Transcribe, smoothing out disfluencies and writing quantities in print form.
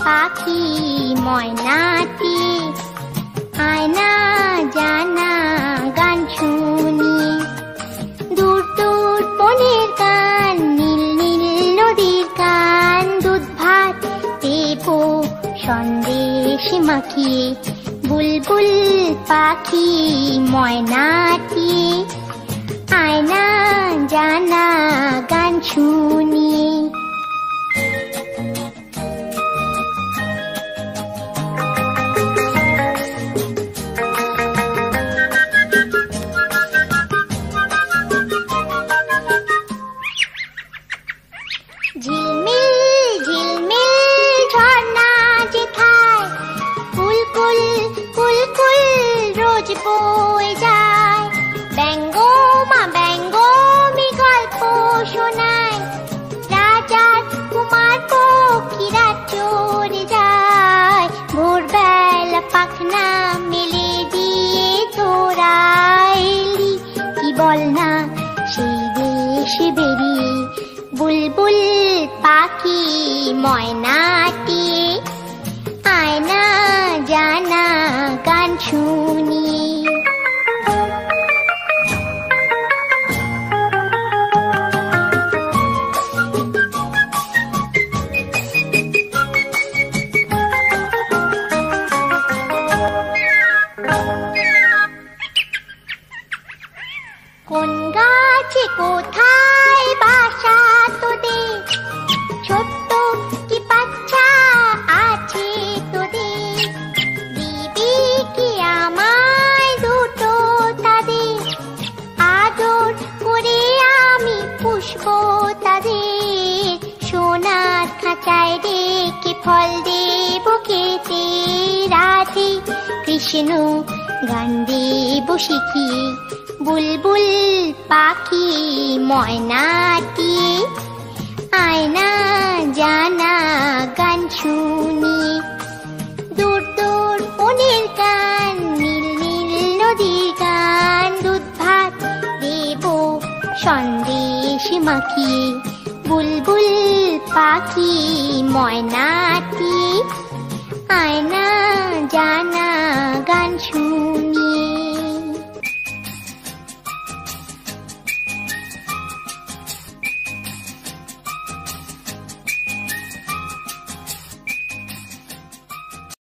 পাখি ময়নাটি আয়না জানা গান শুনি দূর দূর বনের গান নীল নীল নদীর গান দুধ ভাত দেব সন্দেশ মাখিয়ে বুলবুল পাখি ময়নাটি আয়না জানা গান শুনি ঝিলমিল ঝিলমিল ঝর্ণা যেথায় কুলকুল কুলকুল রোজ বয়ে যায় ব্যঙ্গমা ব্যঙ্গমি গল্প শোনায় রাজার কুমার পক্ষীরা চড়ে যায় ভোরবেলা পাখনা মেলে দিয়ে তোরা এলি কি বল না সেই দেশে বেরিয়ে বুলবুল পাখি ময়নাটি আয়না জানা গান শুনি কোন গাছে কোথায় বাসা তোদের ছোট্ট কি বাচ্চা আছে তোদের দিবি কি আমায় দুটো তাদের আদর করে আমি পুষবো তাদের সোনার খাঁচায় রেখে ফল দেব খেতে রাধে কৃষ্ণ গান দেব শিখিয়ে বুলবুল পাখি ময়নাটি আয়না জানা গান শুনি দূর দূর বনের গান নীল নীল নদীর গান দুধ ভাত দেব সন্দেশ মাখিয়ে বুলবুল পাখি ময়নাটি আয়না জানা গান শুনি